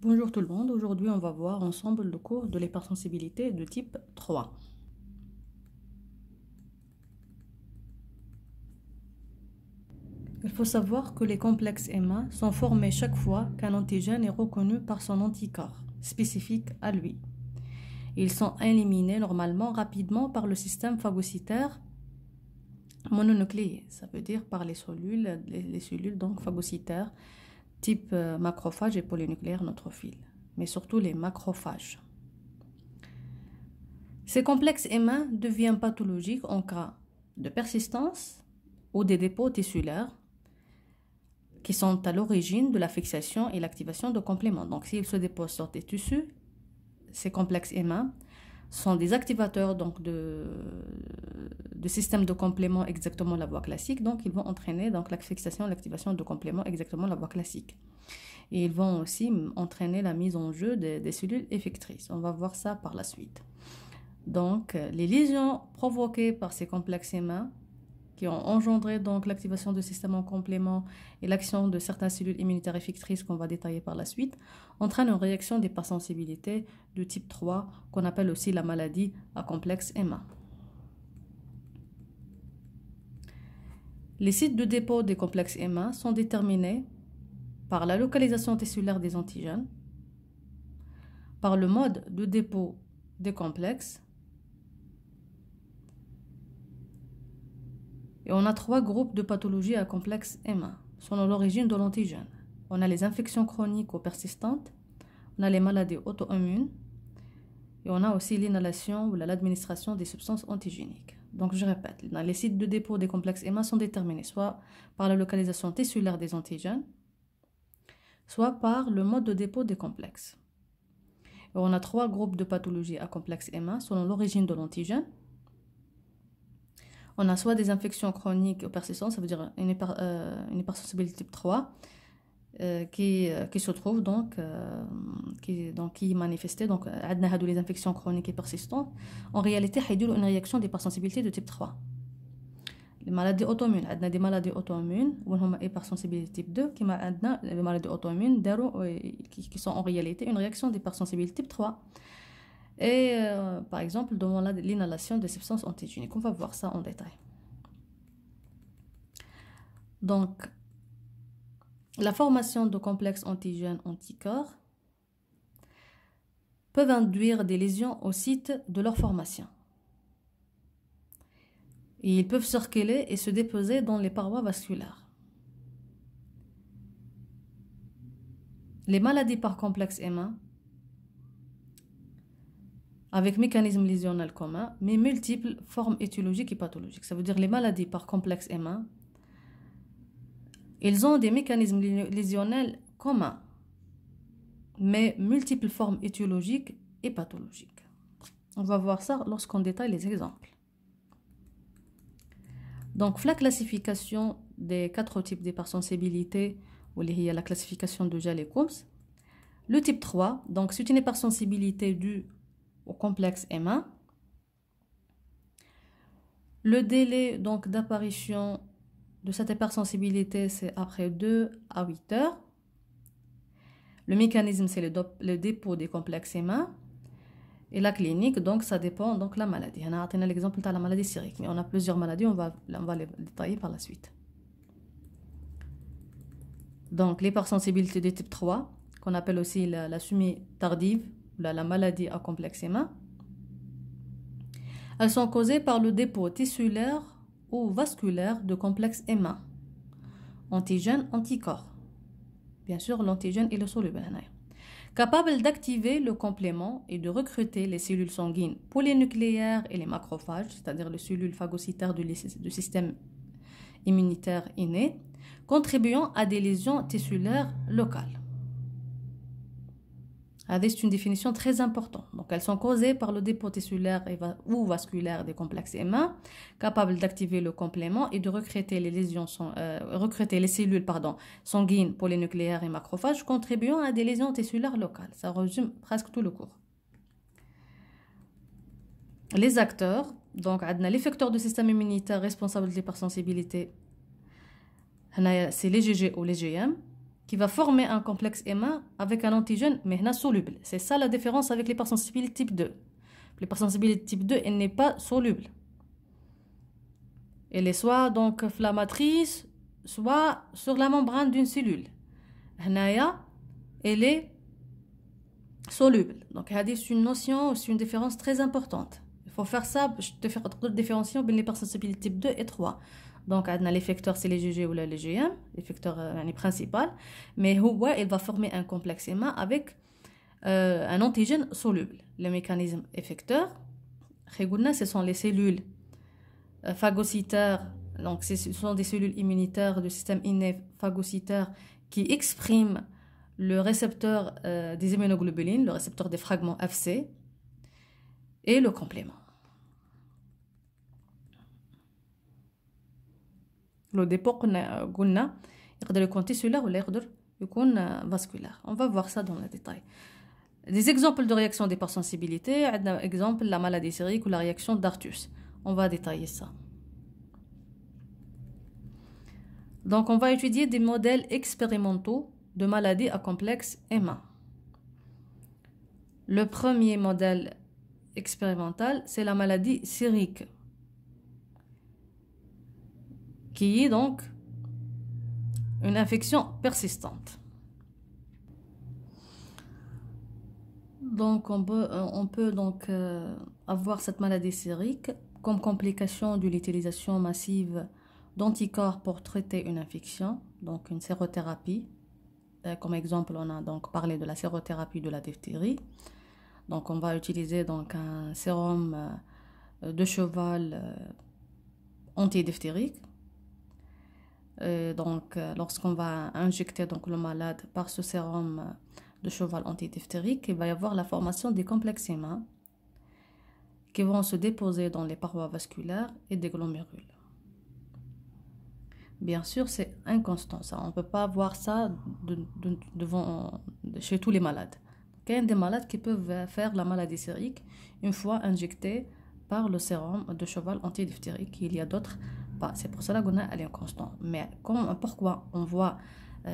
Bonjour tout le monde, aujourd'hui on va voir ensemble le cours de l'hypersensibilité de type 3. Il faut savoir que les complexes EMA sont formés chaque fois qu'un antigène est reconnu par son anticorps, spécifique à lui. Ils sont éliminés normalement rapidement par le système phagocytaire mononucléé, ça veut dire par les cellules donc phagocytaires type macrophages et polynucléaires neutrophiles, mais surtout les macrophages. Ces complexes EMA deviennent pathologiques en cas de persistance ou des dépôts tissulaires qui sont à l'origine de la fixation et l'activation de compléments. Donc, s'ils se déposent sur des tissus, ces complexes EMA sont des activateurs donc, de systèmes de compléments exactement la voie classique. Donc, ils vont entraîner donc, la fixation et l'activation de compléments exactement la voie classique. Et ils vont aussi entraîner la mise en jeu des cellules effectrices. On va voir ça par la suite. Donc, les lésions provoquées par ces complexes EMA qui ont engendré donc l'activation de systèmes en complément et l'action de certaines cellules immunitaires effectrices qu'on va détailler par la suite, entraînent une réaction d'hypersensibilité de type 3 qu'on appelle aussi la maladie à complexe EMA. Les sites de dépôt des complexes EMA sont déterminés par la localisation tissulaire des antigènes, par le mode de dépôt des complexes. Et on a trois groupes de pathologies à complexe EMA, selon l'origine de l'antigène. On a les infections chroniques ou persistantes, on a les maladies auto-immunes, et on a aussi l'inhalation ou l'administration des substances antigéniques. Donc je répète, les sites de dépôt des complexes EMA sont déterminés soit par la localisation tissulaire des antigènes, soit par le mode de dépôt des complexes. Et on a trois groupes de pathologies à complexe EMA selon l'origine de l'antigène. On a soit des infections chroniques ou persistantes, ça veut dire une hypersensibilité type 3, qui se trouve qui est manifestée. Donc, les infections chroniques et persistantes, en réalité, il y a une réaction d'hypersensibilité de type 3. Les maladies auto-immunes, on a des maladies auto-immunes, ou hypersensibilité type 2, qui ont les maladies auto-immunes, qui sont en réalité une réaction d'hypersensibilité type 3. Et par exemple, devant l'inhalation des substances antigéniques. On va voir ça en détail. Donc, la formation de complexes antigènes anticorps peuvent induire des lésions au site de leur formation. Et ils peuvent circuler et se déposer dans les parois vasculaires. Les maladies par complexe EMA, avec mécanisme lésionnel commun, mais multiples formes étiologiques et pathologiques. Ça veut dire les maladies par complexe EMA, ils ont des mécanismes lésionnels communs, mais multiples formes étiologiques et pathologiques. On va voir ça lorsqu'on détaille les exemples. Donc, la classification des 4 types d'hypersensibilité, ou la classification de Gell et Coombs. Le type 3, donc c'est une hypersensibilité due au complexe EMA. Le délai donc d'apparition de cette hypersensibilité, c'est après 2 à 8 heures. Le mécanisme, c'est le dépôt des complexes EMA. Et la clinique, donc ça dépend donc la maladie. On a l'exemple de la maladie syrique, mais on a plusieurs maladies, on va les détailler par la suite. Donc l'hypersensibilité de type 3, qu'on appelle aussi la sumie tardive, la maladie à complexe EMA. Elles sont causées par le dépôt tissulaire ou vasculaire de complexes EMA, antigène, anticorps. Bien sûr, l'antigène est le soluble. Capable d'activer le complément et de recruter les cellules sanguines polynucléaires et les macrophages, c'est-à-dire les cellules phagocytaires du système immunitaire inné, contribuant à des lésions tissulaires locales. C'est une définition très importante. Donc, elles sont causées par le dépôt tissulaire ou vasculaire des complexes EMA, capables d'activer le complément et de recruter les cellules sanguines, polynucléaires et macrophages, contribuant à des lésions tissulaires locales. Ça résume presque tout le cours. Les acteurs, donc, l'effecteur du système immunitaire responsable de l'hypersensibilité, c'est les GG ou les GM. qui va former un complexe M1 avec un antigène, mais non soluble. C'est ça la différence avec l'hypersensibilité type 2. L'hypersensibilité type 2, elle n'est pas soluble. Elle est soit donc inflammatrice, soit sur la membrane d'une cellule. Hnaïa, elle est soluble. Donc, c'est une notion, c'est une différence très importante. Il faut faire ça, je te fais une différenciation entre l'hypersensibilité type 2 et 3. Donc, l'effecteur, c'est les GG ou les GM, l'effecteur principal. Mais il va former un complexe M1 avec un antigène soluble. Le mécanisme effecteur, ce sont les cellules phagocytaires. Donc, ce sont des cellules immunitaires du système inné phagocytaire qui expriment le récepteur des immunoglobulines, le récepteur des fragments FC et le complément. Le dépôt قلنا يقدر يكون tissulaire ou يقدر يكون vasculaire. On va voir ça dans le détail. Des exemples de réaction d'hypersensibilité, un exemple la maladie sérique ou la réaction d'Artus. On va détailler ça. Donc on va étudier des modèles expérimentaux de maladies à complexe M1. Le premier modèle expérimental, c'est la maladie sérique, qui est donc une infection persistante. Donc on peut donc avoir cette maladie sérique comme complication de l'utilisation massive d'anticorps pour traiter une infection, donc une sérothérapie. Comme exemple, on a donc parlé de la sérothérapie de la diphtérie. Donc on va utiliser donc un sérum de cheval antidiphtérique. Donc lorsqu'on va injecter donc le malade par ce sérum de cheval antidiphtérique, il va y avoir la formation des complexes M1 qui vont se déposer dans les parois vasculaires et des glomérules. Bien sûr, c'est inconstant, ça. On ne peut pas voir ça chez tous les malades. Il y a des malades qui peuvent faire la maladie sérique une fois injectés par le sérum de cheval antidiphtérique. Il y a d'autres pas. C'est pour cela qu'on a elle est inconstant. Mais pourquoi on voit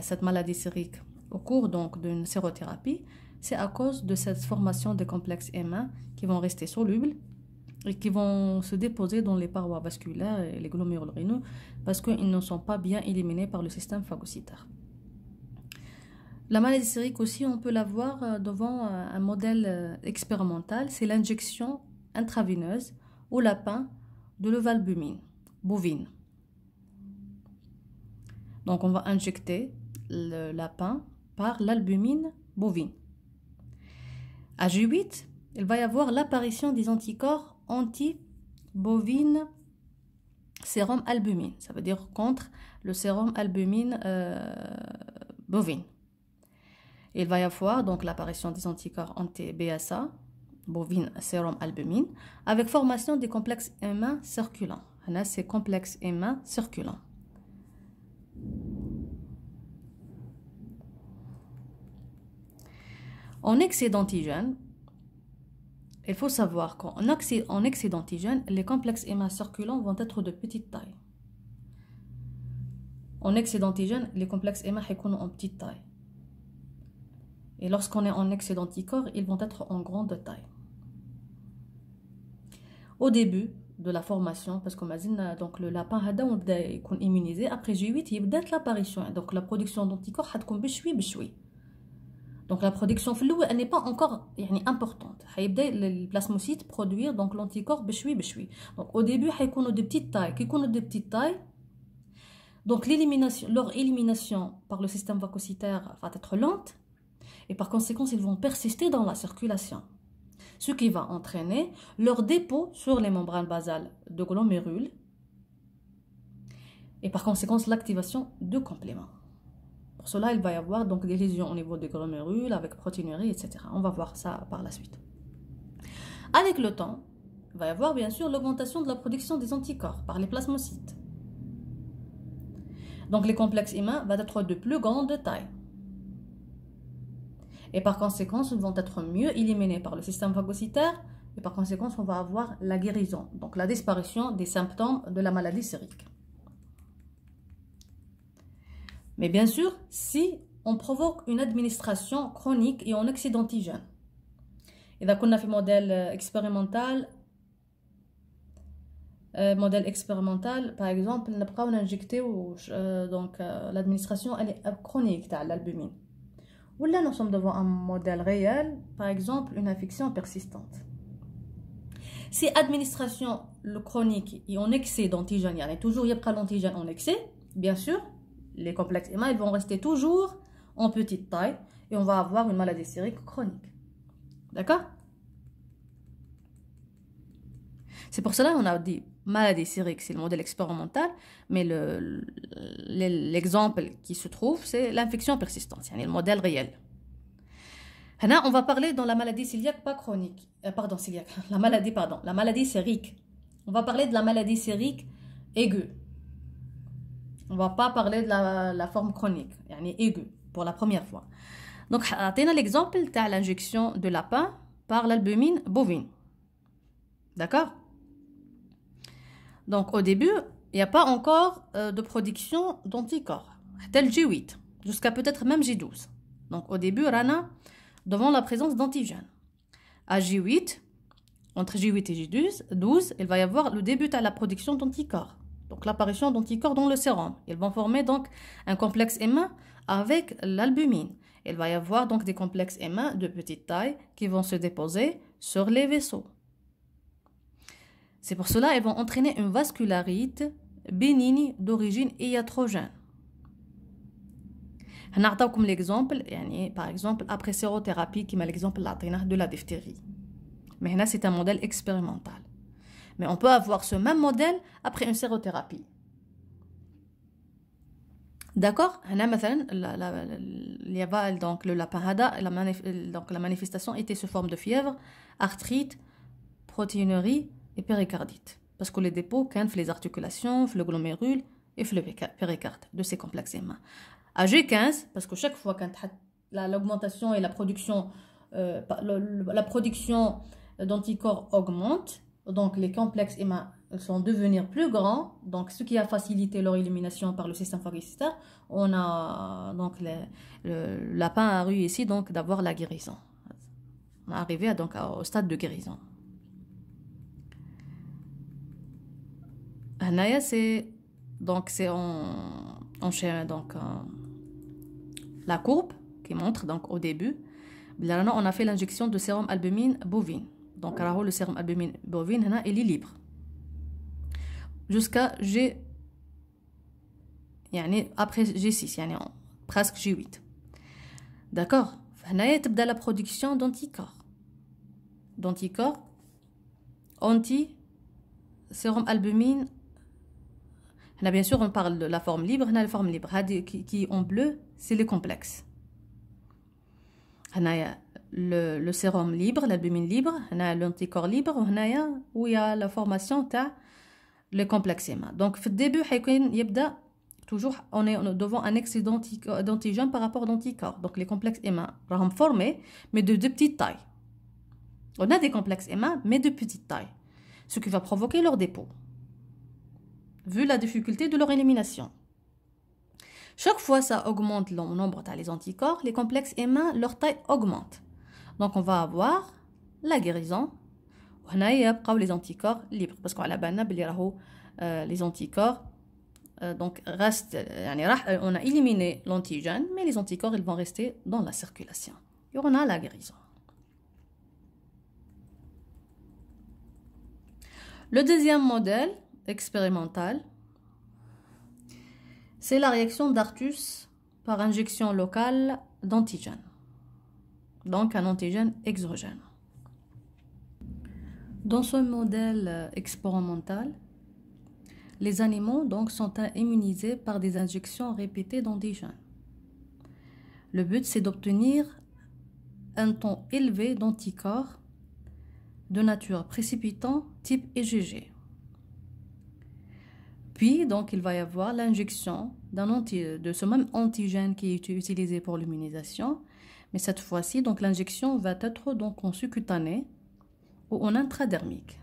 cette maladie sérique au cours donc d'une sérothérapie? C'est à cause de cette formation des complexes M1 qui vont rester solubles et qui vont se déposer dans les parois vasculaires et les glomérules rénaux parce qu'ils ne sont pas bien éliminés par le système phagocytaire. La maladie sérique aussi, on peut la voir devant un modèle expérimental, c'est l'injection intraveineuse au lapin de l'ovalbumine bovine. Donc on va injecter le lapin par l'albumine bovine. À J8, il va y avoir l'apparition des anticorps anti-bovine sérum albumine. Ça veut dire contre le sérum albumine bovine. Il va y avoir donc l'apparition des anticorps anti-BSA, bovine sérum albumine, avec formation des complexes M1 circulants. Là, c'est complexe M1 circulant. En excès d'antigène, il faut savoir qu'en excès d'antigène, les complexes M1 circulants vont être de petite taille. En excès d'antigène, les complexes M1 seront en petite taille. Et lorsqu'on est en excès d'anticorps, ils vont être en grande taille. Au début de la formation, parce qu'on a dit donc le lapin est immunisé, après J8, il y a l'apparition. Donc la production d'anticorps va être donc la production elle n'est pas encore importante. Le plasmocyte produire donc l'anticorps bchoui. Donc au début, il y a des petites tailles. Des petites tailles. Donc leur élimination par le système phagocytaire va être lente. Et par conséquent, ils vont persister dans la circulation. Ce qui va entraîner leur dépôt sur les membranes basales de glomérules. Et par conséquent, l'activation de compléments. Pour cela, il va y avoir donc des lésions au niveau des glomérules avec protéinurie, etc. On va voir ça par la suite. Avec le temps, il va y avoir bien sûr l'augmentation de la production des anticorps par les plasmocytes. Donc les complexes M1 vont être de plus grande taille. Et par conséquent, ils vont être mieux éliminés par le système phagocytaire. Et par conséquent, on va avoir la guérison, donc la disparition des symptômes de la maladie sérique. Mais bien sûr, si on provoque une administration chronique et on excède d'antigènes. إذا كنا في modèle expérimental, par exemple, نبقاو injecter donc l'administration elle est chronique تاع l'albumine. Ou là, nous sommes devant un modèle réel, par exemple, une infection persistante. Si administration le chronique et en excès d'antigènes, il y a toujours l'antigène en excès, bien sûr, les complexes EMA ils vont rester toujours en petite taille et on va avoir une maladie sérique chronique. D'accord? C'est pour cela qu'on a dit maladie sérique, c'est le modèle expérimental, mais l'exemple qui se trouve, c'est l'infection persistante, c'est le modèle réel. Là, on va parler dans la maladie cœliaque pas chronique. Cœliaque. La maladie sérique. On va parler de la maladie sérique aiguë. On va pas parler de la forme chronique, aiguë, pour la première fois. Donc, on a l'exemple de l'injection de lapin par l'albumine bovine. D'accord? Donc, au début, il n'y a pas encore de production d'anticorps, tel J8, jusqu'à peut-être même J12. Donc, au début, Rana, devant la présence d'antigènes. À J8, entre J8 et J12, il va y avoir le début à la production d'anticorps. Donc, l'apparition d'anticorps dans le sérum. Ils vont former donc un complexe M1 avec l'albumine. Il va y avoir donc des complexes M1 de petite taille qui vont se déposer sur les vaisseaux. C'est pour cela qu'ils vont entraîner une vascularite bénigne d'origine iatrogène. On a comme l'exemple, par exemple, après sérothérapie, qui est l'exemple de la diphtérie. Mais là, c'est un modèle expérimental. Mais on peut avoir ce même modèle après une sérothérapie. D'accord? Donc, le lapin hada, donc la manifestation était sous forme de fièvre, arthrite, protéinurie et péricardite. Parce que les dépôts, quand les articulations, le glomérule et le péricarde de ces complexes M1. À G15, parce que chaque fois quand l'augmentation et la production d'anticorps augmente, donc les complexes M1 sont devenus plus grands, donc ce qui a facilité leur élimination par le système phagocytaire. On a donc le lapin a réussi donc d'avoir la guérison. On est arrivé donc au stade de guérison. Hanaya c'est la courbe qui montre donc au début. Là, on a fait l'injection de sérum albumine bovine. Donc le sérum albumine bovine il est libre jusqu'à G, après G6, presque G8. D'accord? Là, تبدا la production d'anticorps. Anti sérum albumine. Là, bien sûr, on parle de la forme libre. La forme libre qui en bleu, c'est les complexes. Le sérum libre, l'albumine libre, l'anticorps libre, où il y a la formation de les complexes M1. Donc, au début, toujours, on est devant un excès d'antigène par rapport à l'anticorps. Donc, les complexes M1 sont formés, mais de petites tailles. On a des complexes M1, mais de petite taille, ce qui va provoquer leur dépôt, vu la difficulté de leur élimination. Chaque fois ça augmente le nombre des anticorps, les complexes M1, leur taille augmente. Donc on va avoir la guérison. Les anticorps libres. Parce qu'on a les anticorps donc restent, on a éliminé l'antigène, mais les anticorps ils vont rester dans la circulation. Et on a la guérison. Le deuxième modèle expérimental, c'est la réaction d'Artus par injection locale d'antigène. Donc un antigène exogène. Dans ce modèle expérimental, les animaux donc sont immunisés par des injections répétées d'antigène. Le but c'est d'obtenir un taux élevé d'anticorps de nature précipitant type IgG. Puis, donc, il va y avoir l'injection de ce même antigène qui est utilisé pour l'immunisation. Mais cette fois-ci, donc, l'injection va être donc en sous-cutané ou en intradermique.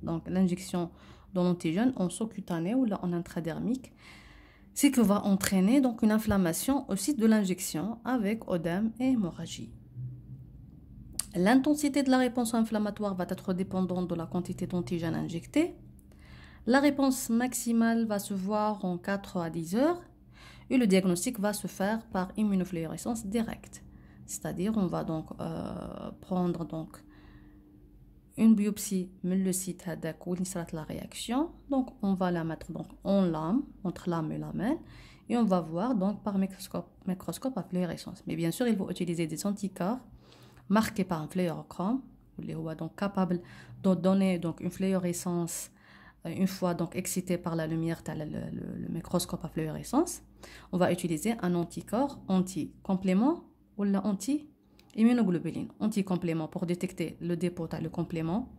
Donc, l'injection de l'antigène en sous-cutané ou en intradermique. ce qui va entraîner donc une inflammation au site de l'injection avec œdème et hémorragie. L'intensité de la réponse inflammatoire va être dépendante de la quantité d'antigènes injectés. La réponse maximale va se voir en 4 à 10 heures et le diagnostic va se faire par immunofluorescence directe. C'est-à-dire on va donc prendre donc une biopsie de le site hadak où sera la réaction. Donc on va la mettre donc en lame, entre lame et lamelle, et on va voir donc par microscope à fluorescence. Mais bien sûr, il faut utiliser des anticorps marqués par un fluorochrome, qui est donc capable de donner donc une fluorescence une fois donc excité par la lumière, le microscope à fluorescence. On va utiliser un anticorps anti-complément ou anti-immunoglobuline. Anti-complément pour détecter le dépôt le complément,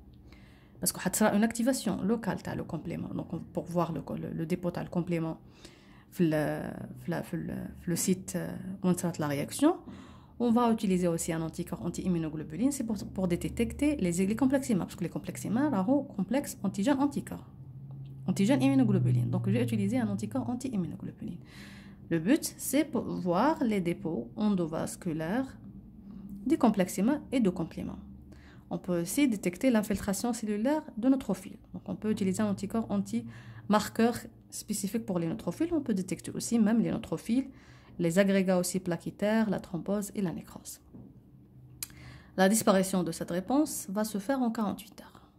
parce qu'il y aura une activation locale le complément. Donc pour voir le dépôt le complément le site où on sera la réaction. On va utiliser aussi un anticorps anti-immunoglobuline, c'est pour détecter les complexes IMA, parce que les complexes IMA, sont complexes antigène-anticorps. Antigène-immunoglobuline. Donc, je vais utiliser un anticorps anti-immunoglobuline. Le but, c'est pour voir les dépôts endovasculaires des complexes IMA et de compléments. On peut aussi détecter l'infiltration cellulaire de neutrophiles. Donc, on peut utiliser un anticorps anti-marqueur spécifique pour les neutrophiles. On peut détecter aussi même les neutrophiles, les agrégats aussi plaquettaires, la thrombose et la nécrose. La disparition de cette réponse va se faire en 48 heures.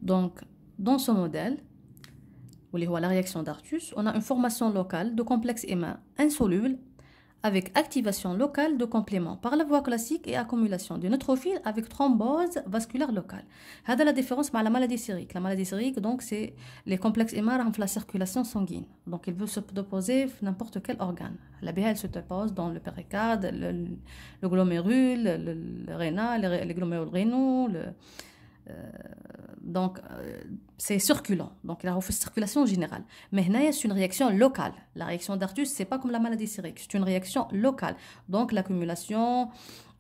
Donc, dans ce modèle, où il y a la réaction d'Artus, on a une formation locale de complexes IMA insolubles avec activation locale de compléments par la voie classique et accumulation de neutrophiles avec thrombose vasculaire locale. C'est la différence avec la maladie sérique. La maladie sérique, donc, c'est les complexes IMA renflent la circulation sanguine. Donc, il veut se déposer n'importe quel organe. La BH, elle se dépose dans le péricarde, le glomérule, le rénal, les glomérules rénaux, donc c'est circulant, donc il a une circulation générale. Mais là, c'est une réaction locale. La réaction d'Artus, c'est pas comme la maladie sérique, c'est une réaction locale. Donc l'accumulation,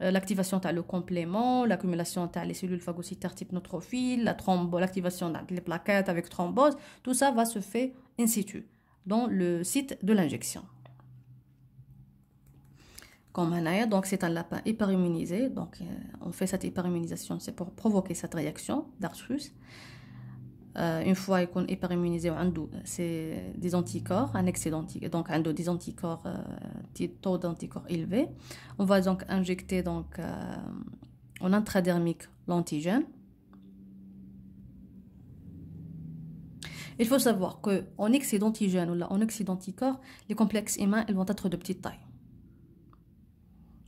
l'activation de le complément, l'accumulation de les cellules phagocytaires type neutrophile, l'activation des plaquettes avec thrombose, tout ça va se faire in situ, dans le site de l'injection. Comme Hanaya, donc c'est un lapin hyperimmunisé, donc on fait cette hyperimmunisation, c'est pour provoquer cette réaction d'Artus. Une fois qu'on est hyperimmunisé, c'est des anticorps, un excès d'anticorps, donc des anticorps, taux d'anticorps élevé. On va donc injecter donc en intradermique l'antigène. Il faut savoir qu'en excès d'antigène ou en excès d'anticorps, les complexes humains ils vont être de petite taille.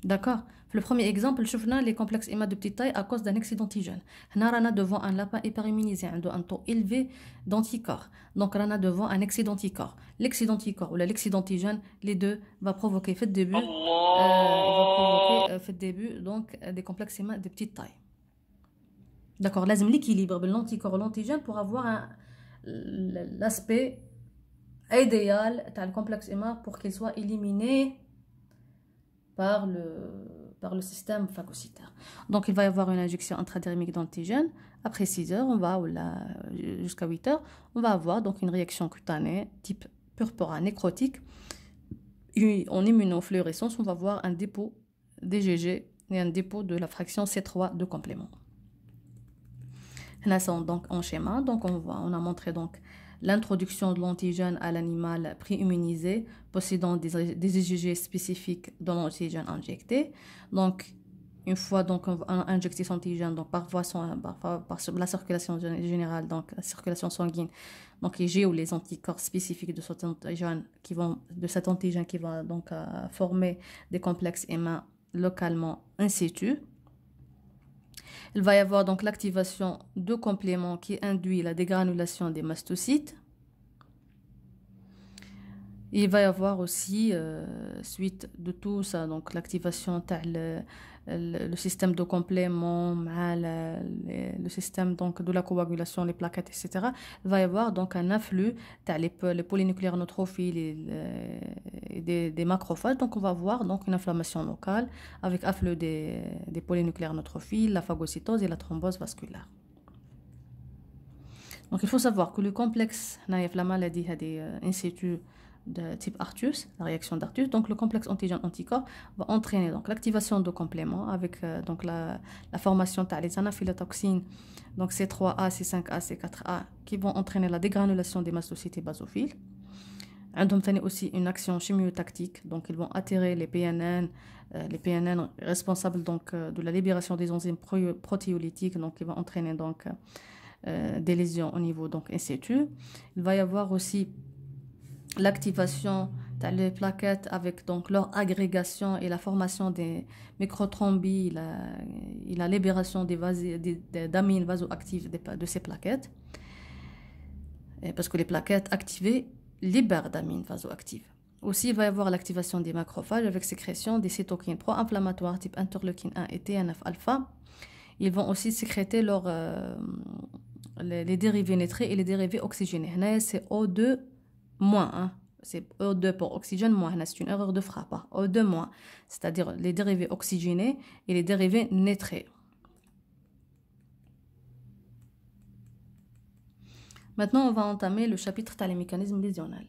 D'accord. Le premier exemple, nous les complexes IMA de petite taille à cause d'un excès d'antigène. Nous sommes devant un lapin hyperimmunisé, un taux élevé d'anticorps. Donc, nous sommes devant un excès d'anticorps. L'excès d'anticorps ou l'excès d'antigène, les deux, va provoquer, fait début, donc, des complexes IMA de petite taille. D'accord. L'azim l'équilibre de l'anticorps et l'antigène pour avoir l'aspect idéal du complexe IMA pour qu'il soit éliminé par le système phagocytaire. Donc, il va y avoir une injection intradermique d'antigène. Après 6 heures, jusqu'à 8 heures, on va avoir donc une réaction cutanée type purpura nécrotique. Et en immunofluorescence, on va voir un dépôt d'IgG et un dépôt de la fraction C3 de complément. Là, c'est donc en schéma. Donc, on a montré donc l'introduction de l'antigène à l'animal pré-immunisé possédant des IgG spécifiques dans l'antigène injecté. Donc, une fois donc on a injecté cet antigène donc par la circulation générale, donc la circulation sanguine, donc les G ou les anticorps spécifiques de cet antigène qui vont donc former des complexes IMA localement in situ. Il va y avoir donc l'activation de compléments qui induit la dégranulation des mastocytes. Il va y avoir aussi, suite de tout ça, donc l'activation le système de complément, le système donc de la coagulation, les plaquettes, etc. Il va y avoir donc un afflux les polynucléaires neutrophiles et des macrophages. Donc on va avoir donc une inflammation locale avec afflux des polynucléaires neutrophiles, la phagocytose et la thrombose vasculaire. Donc, il faut savoir que le complexe, la maladie in situ de type Artus, la réaction d'Artus, donc le complexe antigène-anticorps va entraîner donc l'activation de compléments avec donc la formation des anaphylotoxines, donc C3A, C5A, C4A, qui vont entraîner la dégranulation des mastocytes basophiles. عندهم ثاني aussi une action chimiotactique, donc ils vont attirer les PNN responsables donc de la libération des enzymes protéolytiques, donc qui vont entraîner donc des lésions au niveau donc in situ. Il va y avoir aussi l'activation des plaquettes avec donc leur agrégation et la formation des microthrombes, la libération d'amines vasoactives de ces plaquettes, parce que les plaquettes activées libèrent d'amines vasoactives. Aussi, il va y avoir l'activation des macrophages avec sécrétion des cytokines pro-inflammatoires type interleukine 1 et TNF-alpha. Ils vont aussi sécréter les dérivés nitrés et les dérivés oxygénés. Là, c'est O2-. Hein. C'est O2 pour oxygène moins. C'est une erreur de frappe. Hein. O2-, c'est-à-dire les dérivés oxygénés et les dérivés nitrés. Maintenant, on va entamer le chapitre des mécanismes lésionnels.